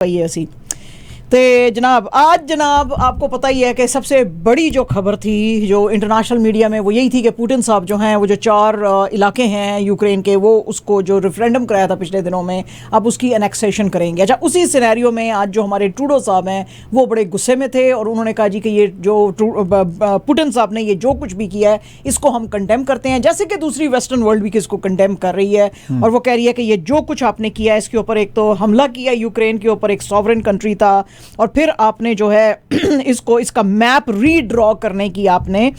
ऐसी तो जनाब आज जनाब आपको पता ही है कि सबसे बड़ी जो खबर थी जो इंटरनेशनल मीडिया में वो यही थी कि पुतिन साहब जो हैं वो जो 4 इलाके हैं यूक्रेन के वो उसको जो रेफरेंडम कराया था पिछले दिनों में अब उसकी एनेक्सेशन करेंगे। अच्छा, उसी सिनेरियो में आज जो हमारे ट्रूडो साहब हैं वो बड़े गुस्से में थे और उन्होंने कहा जी कि ये जो पुतिन साहब ने ये जो कुछ भी किया है इसको हम कंडेम करते हैं, जैसे कि दूसरी वेस्टर्न वर्ल्ड भी इसको कंडेम कर रही है। और वो कह रही है कि ये जो कुछ आपने किया है इसके ऊपर एक तो हमला किया यूक्रेन के ऊपर, एक सॉवरेन कंट्री था, और फिर आपने जो है इसका मैप रीड्रॉ करने की आपने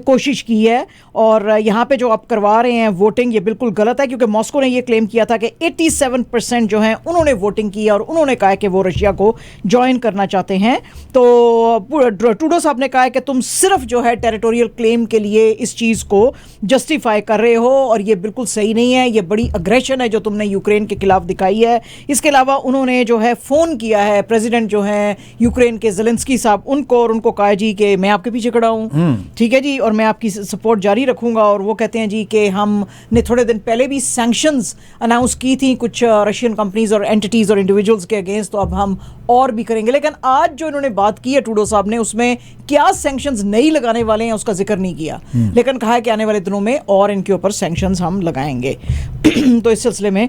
कोशिश की है। और यहाँ पे जो आप करवा रहे हैं वोटिंग ये बिल्कुल गलत है, क्योंकि मॉस्को ने ये क्लेम किया था कि 87% जो हैं उन्होंने वोटिंग की और उन्होंने कहा है कि वो रशिया को ज्वाइन करना चाहते हैं। तो ट्रूडो साहब ने कहा है कि तुम सिर्फ जो है टेरिटोरियल क्लेम के लिए इस चीज़ को जस्टिफाई कर रहे हो और ये बिल्कुल सही नहीं है, ये बड़ी अग्रेशन है जो तुमने यूक्रेन के खिलाफ दिखाई है। इसके अलावा उन्होंने जो है फ़ोन किया है प्रेसिडेंट जो हैं यूक्रेन के ज़ेलेंस्की साहब उनको, और उनको कहा जी कि मैं आपके पीछे खड़ा हूँ, ठीक है जी, और मैं आपकी सपोर्ट जारी रखूंगा। और वो कहते हैं जी कि हमने थोड़े दिन पहले भी सैंक्शंस अनाउंस की थी कुछ रशियन कंपनीज और एंटिटीज और इंडिविजुअल्स के अगेंस्ट, तो अब हम और भी करेंगे। लेकिन आज जो इन्होंने बात की है ट्रूडो साहब ने उसमें क्या सैंक्शंस नहीं लगाने वाले हैं उसका जिक्र नहीं किया, लेकिन कहा है कि आने वाले दिनों में और इनके ऊपर सैंक्शंस हम लगाएंगे। तो इस सिलसिले में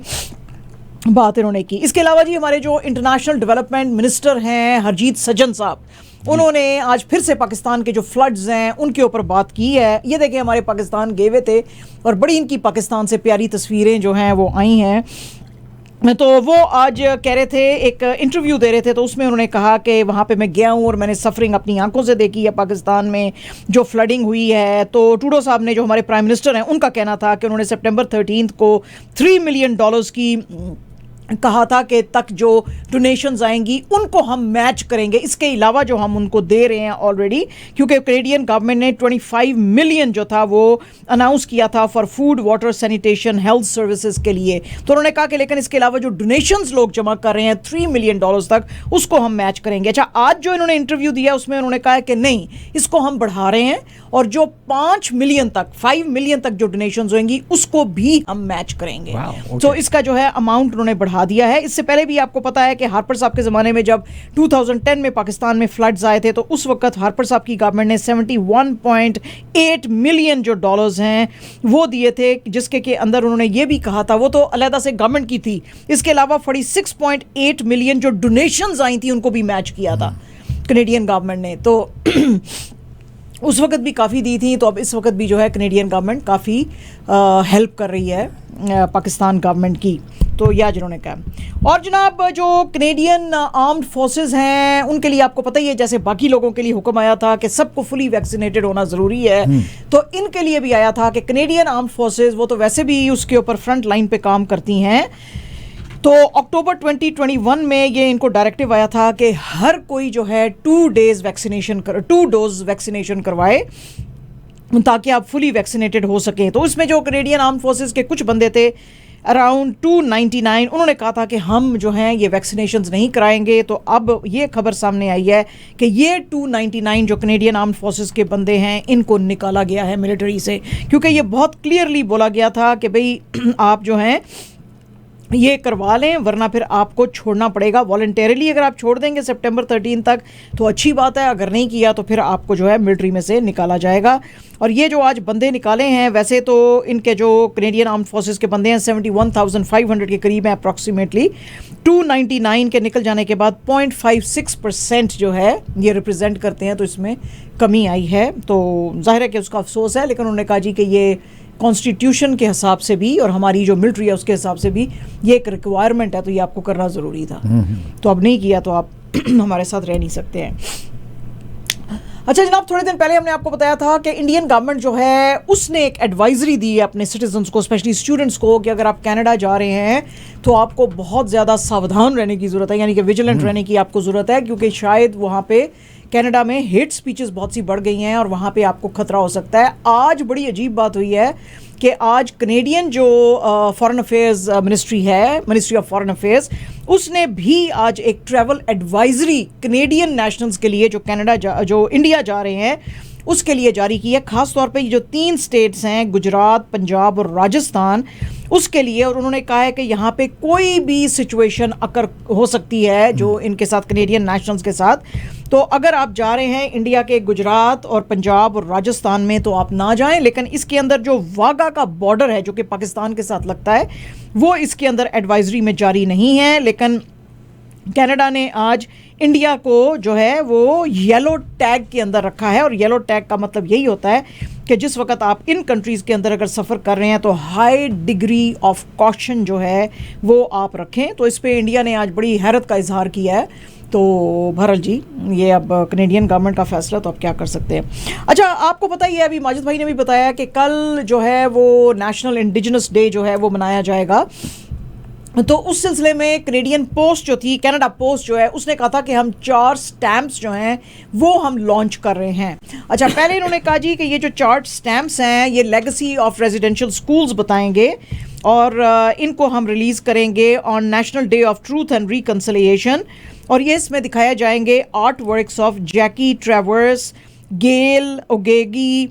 बात इन्होंने की। इसके अलावा जी हमारे जो इंटरनेशनल डेवलपमेंट मिनिस्टर हैं हरजीत सज्जन साहब, उन्होंने आज फिर से पाकिस्तान के जो फ्लड्स हैं उनके ऊपर बात की है। ये देखिए हमारे पाकिस्तान गए हुए थे और बड़ी इनकी पाकिस्तान से प्यारी तस्वीरें जो हैं वो आई हैं। तो वो आज कह रहे थे, एक इंटरव्यू दे रहे थे, तो उसमें उन्होंने कहा कि वहाँ पे मैं गया हूँ और मैंने सफरिंग अपनी आंखों से देखी है पाकिस्तान में जो फ्लडिंग हुई है। तो ट्रूडो साहब ने जो हमारे प्राइम मिनिस्टर हैं उनका कहना था कि उन्होंने सितंबर 13 को $3 मिलियन की कहा था कि तक जो डोनेशंस आएंगी उनको हम मैच करेंगे, इसके अलावा जो हम उनको दे रहे हैं ऑलरेडी, क्योंकि कैनेडियन गवर्नमेंट ने 25 मिलियन जो था वो अनाउंस किया था for food, water, sanitation, health services के लिए। तो उन्होंने कहा कि लेकिन इसके अलावा जो डोनेशंस लोग जमा कर रहे हैं $3 मिलियन तक, उसको हम मैच करेंगे। अच्छा, आज जो इन्होंने इंटरव्यू दिया उसमें उन्होंने कहा कि नहीं, इसको हम बढ़ा रहे हैं और जो 5 मिलियन तक जो डोनेशंस होंगी उसको भी हम मैच करेंगे। तो इसका जो है अमाउंट उन्होंने बढ़ा दिया है। इससे पहले भी आपको पता है कि हार्पर साहब के ज़माने में जब 2010 में पाकिस्तान में फ्लड्स आए थे तो उस वक्त हार्पर साहब की गवर्नमेंट ने 71.8 मिलियन जो डॉलर्स हैं वो दिए थे, जिसके के अंदर उन्होंने ये भी कहा था, वो तो अलहदा से गवर्नमेंट की थी, इसके अलावा 46.8 मिलियन जो डोनेशंस आई थी उनको भी मैच किया था कैनेडियन गवर्नमेंट ने। तो उस वक्त भी काफ़ी दी थी, तो अब इस वक्त भी जो है कैनेडियन गवर्नमेंट काफ़ी हेल्प कर रही है पाकिस्तान गवर्नमेंट की। तो यह जिन्होंने कहा। और जनाब जो कैनेडियन आर्म्ड फोर्सेस हैं उनके लिए आपको पता ही है, जैसे बाकी लोगों के लिए हुक्म आया था कि सबको फुली वैक्सीनेटेड होना ज़रूरी है, तो इनके लिए भी आया था कि कैनेडियन आर्म्ड फोर्सेस वो तो वैसे भी उसके ऊपर फ्रंट लाइन पे काम करती हैं, तो अक्टूबर 2021 में ये इनको डायरेक्टिव आया था कि हर कोई जो है 2 डोज वैक्सीनेशन करवाए ताकि आप फुली वैक्सीनेटेड हो सकें। तो इसमें जो कैनेडियन आर्म फोर्सेस के कुछ बंदे थे अराउंड 299, उन्होंने कहा था कि हम जो हैं ये वैक्सीनेशंस नहीं कराएंगे। तो अब ये खबर सामने आई है कि ये 299 जो कैनेडियन आर्म फोर्सेस के बंदे हैं इनको निकाला गया है मिलिट्री से, क्योंकि ये बहुत क्लियरली बोला गया था कि भाई आप जो हैं ये करवा लें वरना फिर आपको छोड़ना पड़ेगा। वॉलंटरीली अगर आप छोड़ देंगे सितंबर 13 तक तो अच्छी बात है, अगर नहीं किया तो फिर आपको जो है मिलिट्री में से निकाला जाएगा। और ये जो आज बंदे निकाले हैं, वैसे तो इनके जो कैनेडियन आर्म फोर्सेस के बंदे हैं 71,500 के करीब हैं अप्रॉक्सीमेटली। 299 के निकल जाने के बाद 0.56% जो है ये रिप्रेजेंट करते हैं, तो इसमें कमी आई है। तो जाहिर है कि उसका अफसोस है, लेकिन उन्होंने कहा जी कि ये कॉन्स्टिट्यूशन के हिसाब से भी और हमारी जो मिलिट्री है उसके हिसाब से भी ये एक रिक्वायरमेंट है, तो ये आपको करना ज़रूरी था। तो अब नहीं किया तो आप हमारे साथ रह नहीं सकते हैं। अच्छा जनाब, थोड़े दिन पहले हमने आपको बताया था कि इंडियन गवर्नमेंट जो है उसने एक एडवाइजरी दी है अपने सिटीजन्स को, स्पेशली स्टूडेंट्स को, कि अगर आप कनाडा जा रहे हैं तो आपको बहुत ज़्यादा सावधान रहने की ज़रूरत है, यानी कि विजिलेंट रहने की आपको ज़रूरत है, क्योंकि शायद वहाँ पे कनाडा में हेट स्पीचेस बहुत सी बढ़ गई हैं और वहाँ पे आपको खतरा हो सकता है। आज बड़ी अजीब बात हुई है कि आज कनेडियन जो फॉरेन अफेयर्स मिनिस्ट्री है, मिनिस्ट्री ऑफ फॉरेन अफेयर्स, उसने भी आज एक ट्रैवल एडवाइजरी कनेडियन नेशनल्स के लिए जो इंडिया जा रहे हैं उसके लिए जारी की है। ख़ास तौर पे ये जो 3 स्टेट्स हैं गुजरात, पंजाब और राजस्थान, उसके लिए। और उन्होंने कहा है कि यहाँ पे कोई भी सिचुएशन अकर हो सकती है जो इनके साथ, कनेडियन नेशनल्स के साथ। तो अगर आप जा रहे हैं इंडिया के गुजरात और पंजाब और राजस्थान में तो आप ना जाएं, लेकिन इसके अंदर जो वाघा का बॉर्डर है जो कि पाकिस्तान के साथ लगता है, वो इसके अंदर एडवाइजरी में जारी नहीं है। लेकिन कनाडा ने आज इंडिया को जो है वो येलो टैग के अंदर रखा है। और येलो टैग का मतलब यही होता है कि जिस वक्त आप इन कंट्रीज़ के अंदर अगर सफ़र कर रहे हैं तो हाई डिग्री ऑफ कॉशन जो है वो आप रखें। तो इस पे इंडिया ने आज बड़ी हैरत का इजहार किया है। तो भरल जी, ये अब कनेडियन गवर्नमेंट का फैसला, तो आप क्या कर सकते हैं। अच्छा, आपको पता ही है, अभी माजिद भाई ने भी बताया कि कल जो है वो नेशनल इंडिजिनस डे जो है वो मनाया जाएगा। तो उस सिलसिले में कैनेडियन पोस्ट जो थी, कनाडा पोस्ट जो है, उसने कहा था कि हम 4 स्टैम्प्स जो हैं वो हम लॉन्च कर रहे हैं। अच्छा, पहले इन्होंने कहा जी कि ये जो 4 स्टैम्प्स हैं ये लेगेसी ऑफ रेजिडेंशियल स्कूल्स बताएंगे और इनको हम रिलीज़ करेंगे on national day of truth and reconciliation. और ये इसमें दिखाया जाएंगे art works of Jackie Travers, Gayle ओगेगी,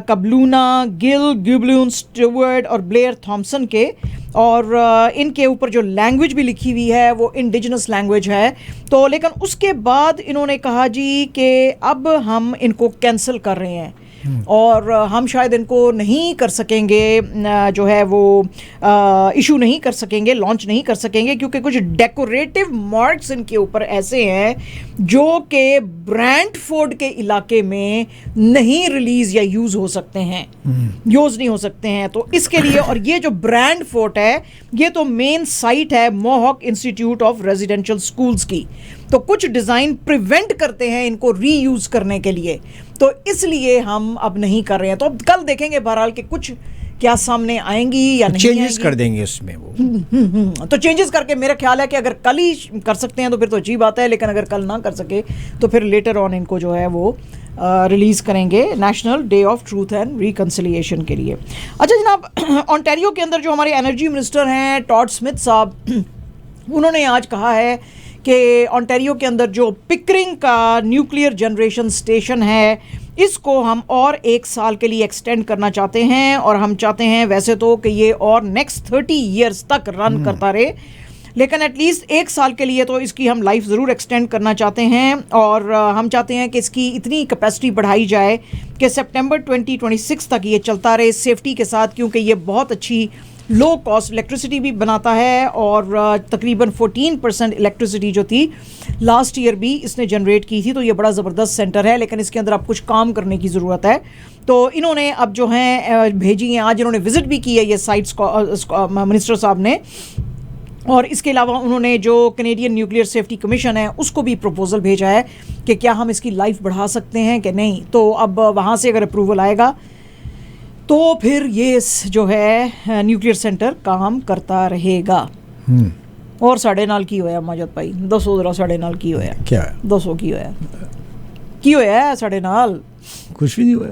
कबलूना, गिल गिब्लून, स्टुअर्ट और ब्लेयर थॉमसन के। और इनके ऊपर जो लैंग्वेज भी लिखी हुई है वो इंडिजिनस लैंग्वेज है। तो लेकिन उसके बाद इन्होंने कहा जी कि अब हम इनको कैंसिल कर रहे हैं और हम शायद इनको नहीं कर सकेंगे, जो है वो इशू नहीं कर सकेंगे, लॉन्च नहीं कर सकेंगे, क्योंकि कुछ डेकोरेटिव मार्क्स इनके ऊपर ऐसे हैं जो कि ब्रैंडफोर्ड के इलाके में नहीं रिलीज या यूज़ हो सकते हैं, यूज़ नहीं हो सकते हैं। तो इसके लिए, और ये जो ब्रैंडफोर्ड है ये तो मेन साइट है mohawk institute of residential schools की। तो कुछ डिज़ाइन प्रिवेंट करते हैं इनको रीयूज़ करने के लिए, तो इसलिए हम अब नहीं कर रहे हैं। तो अब कल देखेंगे बहरहाल कि कुछ क्या सामने आएंगी या नहीं, चेंजेस कर देंगे उसमें वो। तो चेंजेस करके मेरा ख्याल है कि अगर कल ही कर सकते हैं तो फिर तो अच्छी बात है, लेकिन अगर कल ना कर सके तो फिर लेटर ऑन इनको जो है वो रिलीज़ करेंगे national day of truth and reconciliation के लिए। अच्छा जनाब, ओंटारियो के अंदर जो हमारे एनर्जी मिनिस्टर हैं टॉड स्मिथ साहब, उन्होंने आज कहा है कि ओंटारियो के अंदर जो पिकरिंग का न्यूक्लियर जनरेशन स्टेशन है इसको हम और 1 साल के लिए एक्सटेंड करना चाहते हैं। और हम चाहते हैं वैसे तो कि ये और नेक्स्ट 30 ईयर्स तक रन करता रहे, लेकिन एटलीस्ट 1 साल के लिए तो इसकी हम लाइफ ज़रूर एक्सटेंड करना चाहते हैं। और हम चाहते हैं कि इसकी इतनी कैपेसिटी बढ़ाई जाए कि सितंबर 2026 तक ये चलता रहे सेफ्टी के साथ, क्योंकि ये बहुत अच्छी लो कॉस्ट इलेक्ट्रिसिटी भी बनाता है। और तकरीबन 14% इलेक्ट्रिसिटी जो थी लास्ट ईयर भी इसने जनरेट की थी। तो ये बड़ा ज़बरदस्त सेंटर है, लेकिन इसके अंदर अब कुछ काम करने की ज़रूरत है। तो इन्होंने अब जो हैं भेजी हैं, आज इन्होंने विज़िट भी की है ये साइट्स को मिनिस्टर साहब ने। और इसके अलावा उन्होंने जो कैनेडियन न्यूक्लियर सेफ्टी कमीशन है उसको भी प्रपोजल भेजा है कि क्या हम इसकी लाइफ बढ़ा सकते हैं कि नहीं। तो अब वहाँ से अगर अप्रूवल आएगा तो फिर ये जो है न्यूक्लियर सेंटर काम करता रहेगा। और साढ़े नाल की होया माजद भाई, दसो जरा साढ़े नाल की होया, क्या दसो की होया साढ़े नाल? कुछ भी नहीं हुआ,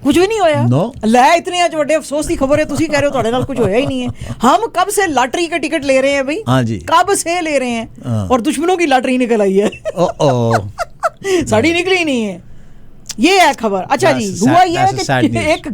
कुछ भी नहीं होया। no. लै इतने अज बड़े अफसोस की खबर है, तुसी कह रहे हो ਤੁਹਾਡੇ ਨਾਲ कुछ होया ही नहीं है। हम कब से लॉटरी के टिकट ले रहे हैं भाई, हाँ जी, कब से ले रहे हैं, और दुश्मनों की लॉटरी निकल आई है। साड़ी निकली नहीं है, ये है खबर। अच्छा जी, हुआ ये है कि एक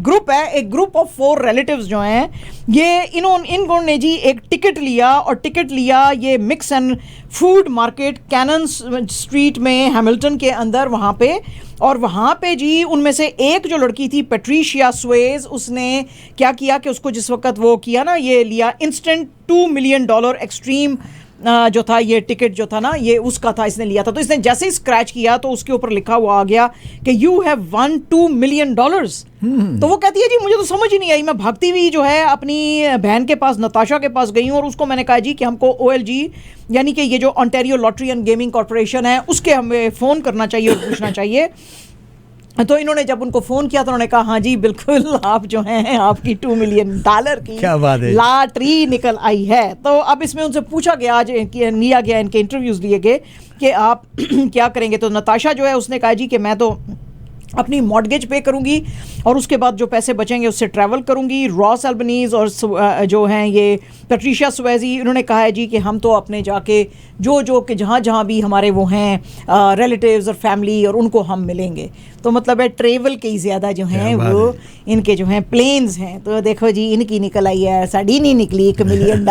ग्रुप ऑफ 4 रिलेटिव्स जो हैं ये इन्होंने जी एक टिकट लिया, और टिकट लिया ये mix and food market Cannon Street में हैमिल्टन के अंदर वहाँ पे। और वहाँ पे जी उनमें से एक जो लड़की थी पैट्रिशिया स्वेज, उसने क्या किया कि उसको जिस वक्त वो किया ना, ये लिया इंस्टेंट $2 मिलियन एक्सट्रीम जो था ये टिकट जो था ना ये उसका था, इसने लिया था। तो इसने जैसे ही स्क्रैच किया तो उसके ऊपर लिखा हुआ आ गया कि यू हैव वन $2 मिलियन। तो वो कहती है जी मुझे तो समझ ही नहीं आई, मैं भागती हुई जो है अपनी बहन के पास, नताशा के पास गई हूँ, और उसको मैंने कहा जी कि हमको OLG यानी कि ये जो Ontario lottery and gaming corporation है उसके हमें फ़ोन करना चाहिए और पूछना चाहिए। तो इन्होंने जब उनको फ़ोन किया तो उन्होंने कहा हाँ जी बिल्कुल, आप जो हैं आपकी $2 मिलियन की क्या बात है, लॉटरी निकल आई है। तो अब इसमें उनसे पूछा गया, आज लिया गया, इनके इंटरव्यूज़ लिए गए कि आप क्या करेंगे। तो नताशा जो है उसने कहा जी कि मैं तो अपनी मॉर्गेज पे करूंगी और उसके बाद जो पैसे बचेंगे उससे ट्रैवल करूंगी। रॉस एल्बनीज और जो हैं ये पैट्रिशिया स्वेजी, इन्होंने कहा है जी कि हम तो अपने जाके जो कि जहाँ भी हमारे वो हैं रिलेटिव्स और फैमिली और उनको हम मिलेंगे। तो मतलब है ट्रेवल के ही ज़्यादा जो हैं वो इनके जो हैं प्लेन्स हैं। तो देखो जी इनकी निकल आई है, साड़ी नहीं निकली $1 मिलियन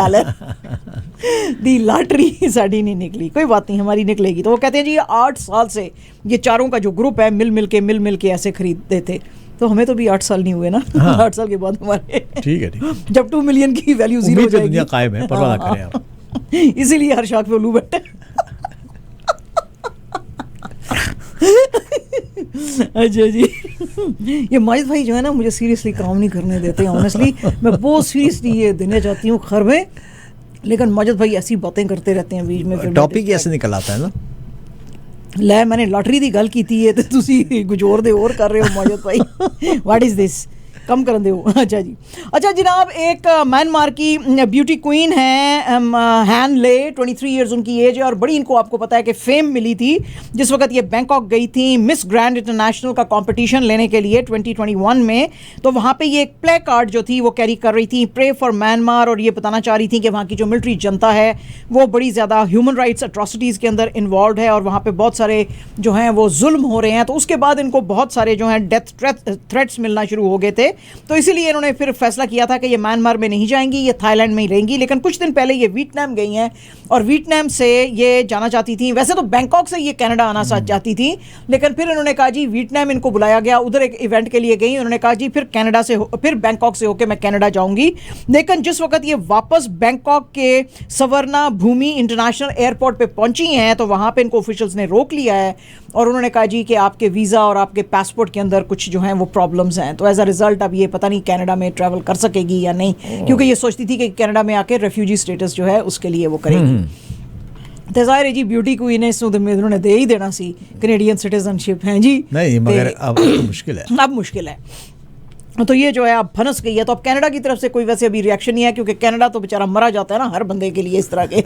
दी लॉटरी साड़ी नहीं निकली, कोई बात नहीं हमारी निकलेगी। तो वो कहते हैं जी 8 साल से ये चारों का जो ग्रुप है मिल मिल के ऐसे खरीदते थे। तो हमें तो भी 8 साल नहीं हुए ना। हाँ। 8 साल के बाद हमारे ठीक है जब 2 मिलियन की वैल्यू जीरो हो जाएगी, दुनिया कायम है, परवाह ना करें आप। इसीलिए हर शाख पे उल्लू बैठे। अच्छा जी, ये माजिद भाई जो है ना मुझे सीरियसली काम नहीं करने देते हैं। ऑनेस्टली मैं बहुत सीरियसली ये देना चाहती हूँ खरबें, लेकिन माजिद भाई ऐसी बातें करते रहते हैं बीच में। टॉपिक ऐसे निकल आता है ना। ਲੈ मैंने लॉटरी की गल की है तो तुसी कुछ और दे और कर रहे हो माजिद भाई। व्हाट इज़ दिस, कम कर दे। अच्छा जी, अच्छा जनाब, एक म्यांमार की ब्यूटी क्वीन है हैन ले, 23 ईयर्स उनकी एज है और बड़ी इनको आपको पता है कि फेम मिली थी जिस वक्त ये बैंकॉक गई थी मिस ग्रैंड इंटरनेशनल का कंपटीशन लेने के लिए 2021 में। तो वहाँ पे ये एक प्ले कार्ड जो थी वो कैरी कर रही थी, प्रे फॉर म्यांमार, और ये बताना चाह रही थी कि वहाँ की जो मिलिट्री जनता है वो बड़ी ज़्यादा ह्यूमन राइट्स अट्रॉसिटीज़ के अंदर इन्वॉल्व है और वहाँ पे बहुत सारे जो हैं वो जुल्म हो रहे हैं। तो उसके बाद इनको बहुत सारे जो हैं डेथ थ्रेट्स मिलना शुरू हो गए थे। तो इसीलिए इन्होंने फिर फैसला किया था कि ये म्यांमार में नहीं जाएंगी, ये थाईलैंड में ही रहेंगी। लेकिन कुछ दिन पहले ये वियतनाम गई हैं और वियतनाम से ये जाना चाहती थी, वैसे तो बैंकॉक से ये कनाडा आना चाहती थी, लेकिन फिर इन्होंने कहा जी वियतनाम इनको बुलाया गया, उधर एक इवेंट के लिए गई, उन्होंने कहा जी फिर कनाडा से फिर बैंकॉक से होकर मैं कनाडा जाऊंगी। लेकिन जिस वक्त ये वापस बैंकॉक के सवर्णा भूमि इंटरनेशनल एयरपोर्ट पे पहुंची हैं तो वहाँ पे इनको ऑफिशियल्स ने रोक लिया है और उन्होंने कहा जी कि आपके वीज़ा और आपके पासपोर्ट के अंदर कुछ जो हैं वो प्रॉब्लम्स हैं। तो एज अ रिजल्ट अब ये पता नहीं कनाडा में ट्रैवल कर सकेगी या नहीं, क्योंकि ये सोचती थी कि कनाडा में आके रेफ्यूजी स्टेटस जो है उसके लिए वो करेगी। तो जाहिर है जी ब्यूटी क्वीन है, इसमें उन्होंने दे ही देना सी कैनेडियन सिटीजनशिप है जी नहीं, मगर अब तो मुश्किल है, अब मुश्किल है। तो ये जो है अब फंस गई है। तो अब कनाडा की तरफ से कोई वैसे अभी रिएक्शन नहीं है, क्योंकि कनाडा तो बेचारा मरा जाता है ना हर बंदे के लिए इस तरह के।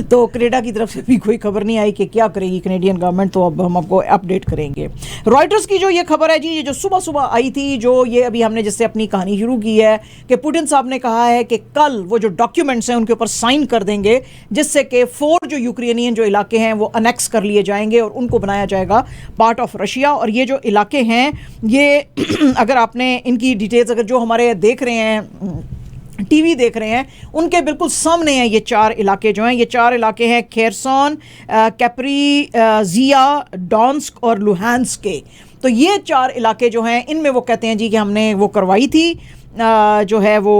तो कनाडा की तरफ से भी कोई खबर नहीं आई कि क्या करेगी कनेडियन गवर्नमेंट, तो अब हम आपको अपडेट करेंगे। रॉयटर्स की जो ये खबर है जी, ये जो सुबह सुबह आई थी, जो ये अभी हमने जिससे अपनी कहानी शुरू की है कि पुतिन साहब ने कहा है कि कल वो जो डॉक्यूमेंट्स हैं उनके ऊपर साइन कर देंगे जिससे कि 4 जो यूक्रेनियन जो इलाके हैं वो अनेक्स कर लिए जाएंगे और उनको बनाया जाएगा पार्ट ऑफ रशिया। और ये जो इलाके हैं ये अगर आपने इनकी डिटेल्स अगर जो हमारे देख रहे हैं टीवी देख रहे हैं उनके बिल्कुल सामने हैं ये 4 इलाके जो हैं। ये 4 इलाके हैं खेरसोन, कैप्रीजिया, डॉन्स्क और लुहांस्क के। तो ये 4 इलाके जो हैं इनमें वो कहते हैं जी कि हमने वो करवाई थी जो है वो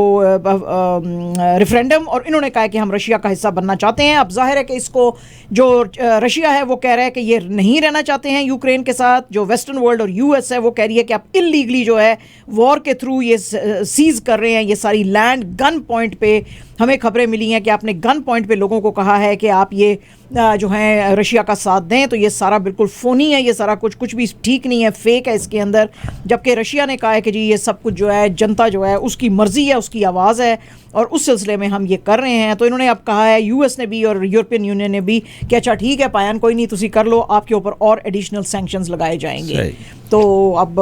रेफरेंडम, और इन्होंने कहा कि हम रशिया का हिस्सा बनना चाहते हैं। अब जाहिर है कि इसको जो रशिया है वो कह रहा है कि ये नहीं रहना चाहते हैं यूक्रेन के साथ। जो वेस्टर्न वर्ल्ड और यूएस है वो कह रही है कि आप इलीगली जो है वॉर के थ्रू ये सीज कर रहे हैं ये सारी लैंड। गन पॉइंट पे हमें खबरें मिली हैं कि आपने गन पॉइंट पे लोगों को कहा है कि आप ये जो है रशिया का साथ दें। तो ये सारा बिल्कुल फ़ोनी है, ये सारा कुछ भी ठीक नहीं है, फेक है इसके अंदर। जबकि रशिया ने कहा है कि जी ये सब कुछ जो है जनता जो है उसकी मर्ज़ी है, उसकी आवाज़ है और उस सिलसिले में हम ये कर रहे हैं। तो इन्होंने अब कहा है यूएस ने भी और यूरोपियन यूनियन ने भी कि अच्छा ठीक है पायन कोई नहीं तुसी कर लो, आपके ऊपर और एडिशनल सैंक्शंस लगाए जाएंगे। तो अब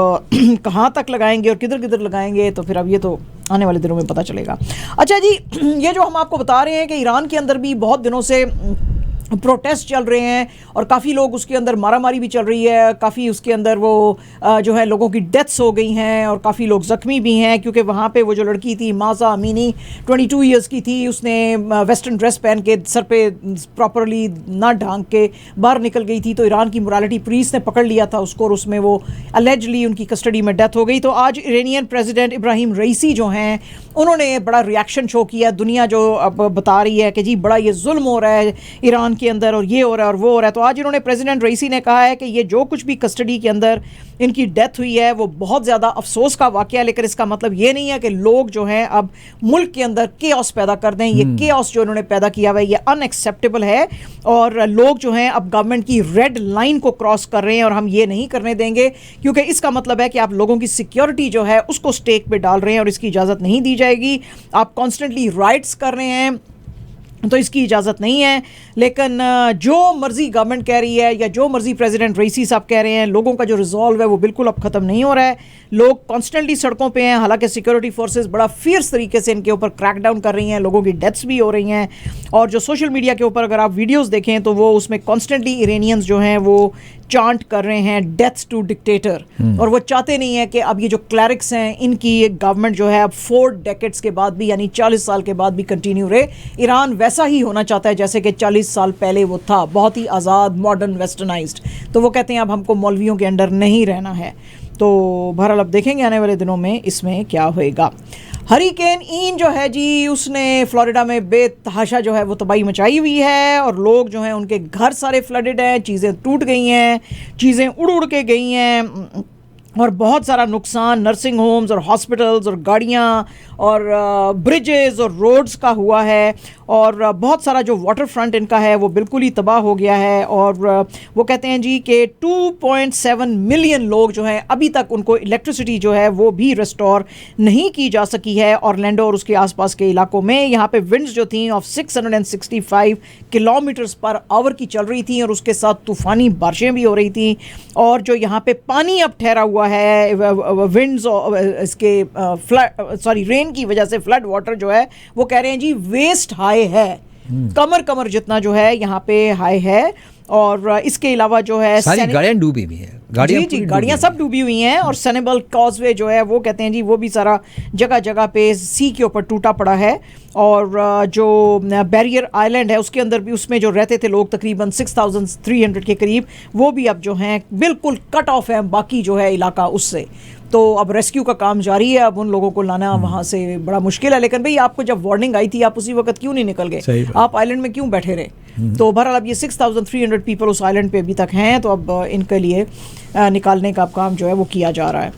कहाँ तक लगाएंगे और किधर किधर लगाएंगे तो फिर अब ये तो आने वाले दिनों में पता चलेगा। अच्छा जी, ये जो हम आपको बता रहे हैं कि ईरान के अंदर भी बहुत दिनों से प्रोटेस्ट चल रहे हैं और काफ़ी लोग उसके अंदर मारामारी भी चल रही है, काफ़ी उसके अंदर वो जो है लोगों की डेथ्स हो गई हैं और काफ़ी लोग ज़ख्मी भी हैं। क्योंकि वहाँ पे वो जो लड़की थी माजा अमीनी 22 ईयर्स की थी, उसने वेस्टर्न ड्रेस पहन के सर पे प्रॉपरली ना ढांक के बाहर निकल गई थी। तो ईरान की मोरालिटी पुलिस ने पकड़ लिया था उसको और उसमें वो अलेजली उनकी कस्टडी में डेथ हो गई। तो आज ईरानियन प्रेसिडेंट इब्राहिम रईसी जो हैं उन्होंने बड़ा रिएक्शन शो किया। दुनिया जो अब बता रही है कि जी बड़ा ये जुल्म हो रहा है ईरान के अंदर और ये हो रहा है और वो हो रहा है। तो आज इन्होंने प्रेसिडेंट रईसी ने कहा है कि ये जो कुछ भी कस्टडी के अंदर इनकी डेथ हुई है वो बहुत ज़्यादा अफसोस का वाकया है, लेकिन इसका मतलब ये नहीं है कि लोग जो हैं अब मुल्क के अंदर केओस पैदा कर दें। ये केओस जो इन्होंने पैदा किया हुआ है ये अनएक्सेप्टेबल है और लोग जो हैं अब गवर्नमेंट की रेड लाइन को क्रॉस कर रहे हैं और हम ये नहीं करने देंगे, क्योंकि इसका मतलब है कि आप लोगों की सिक्योरिटी जो है उसको स्टेक पे डाल रहे हैं और इसकी इजाज़त नहीं दी जाएगी। आप कॉन्स्टेंटली राइट्स कर रहे हैं तो इसकी इजाज़त नहीं है। लेकिन जो मर्जी गवर्नमेंट कह रही है या जो मर्जी प्रेसिडेंट रईसी साहब कह रहे हैं, लोगों का जो रिजॉल्व है वो बिल्कुल अब ख़त्म नहीं हो रहा है। लोग कॉन्स्टेंटली सड़कों पे हैं, हालांकि सिक्योरिटी फोर्सेस बड़ा फियर्स तरीके से इनके ऊपर क्रैकडाउन कर रही हैं, लोगों की डेथ्स भी हो रही हैं। और जो सोशल मीडिया के ऊपर अगर आप वीडियोस देखें तो वो उसमें कॉन्स्टेंटली इरानियंस जो हैं वो चांट कर रहे हैं डेथ्स टू डिक्टेटर, और वो चाहते नहीं है कि अब ये जो क्लैरिक्स हैं इनकी गवर्नमेंट जो है अब 4 डेकेड्स के बाद भी, यानी 40 साल के बाद भी कंटिन्यू रहे। ईरान वैसा ही होना चाहता है जैसे कि 40 साल पहले वो था, बहुत ही आज़ाद, मॉडर्न, वेस्टर्नाइज्ड। तो वो कहते हैं अब हमको मौलवियों के अंडर नहीं रहना है। तो बहरहाल अब देखेंगे आने वाले दिनों में इसमें क्या होएगा। हरिकेन ईन जो है जी, उसने फ्लोरिडा में बेतहाशा जो है वो तबाही मचाई हुई है, और लोग जो हैं उनके घर सारे फ्लडेड हैं, चीज़ें टूट गई हैं, चीज़ें उड़ उड़ के गई हैं, और बहुत सारा नुकसान नर्सिंग होम्स और हॉस्पिटल्स और गाड़ियाँ और ब्रिजेस और रोड्स का हुआ है, और बहुत सारा जो वाटर फ्रंट इनका है वो बिल्कुल ही तबाह हो गया है। और वो कहते हैं जी कि 2.7 मिलियन लोग जो हैं अभी तक उनको इलेक्ट्रिसिटी जो है वो भी रिस्टोर नहीं की जा सकी है ऑरलैंडो और उसके आसपास के इलाकों में। यहाँ पे विंड्स जो थी ऑफ 665 किलोमीटर्स पर आवर की चल रही थी, और उसके साथ तूफ़ानी बारिशें भी हो रही थी। और जो यहाँ पे पानी अब ठहरा हुआ है विंड्स इसके रेन की वजह से, फ्लड वाटर जो है वो कह रहे हैं जी वेस्ट हाई है, कमर जितना जो है यहाँ पे हाई है। और इसके अलावा जो है सारी गाड़ियाँ डूबी हुई हैं, गाड़ियाँ सब डूबी हुई हैं, और सेनेबल कॉजवे जो है वो कहते हैं जी वो भी सारा जगह जगह पे सी के ऊपर टूटा पड़ा है। और जो बैरियर आइलैंड है उसके अंदर भी, उसमें जो रहते थे लोग तकरीबन 6300 के करीब, वो भी अब जो हैं बिल्कुल कट ऑफ है बाकी जो है इलाका उससे। तो अब रेस्क्यू का काम जारी है, अब उन लोगों को लाना वहाँ से बड़ा मुश्किल है। लेकिन भाई आपको जब वार्निंग आई थी आप उसी वक्त क्यों नहीं निकल गए, आप आइलैंड में क्यों बैठे रहे। तो बहरहाल अब ये 6300 पीपल उस आइलैंड पे अभी तक हैं, तो अब इनके लिए निकालने का काम जो है वो किया जा रहा है।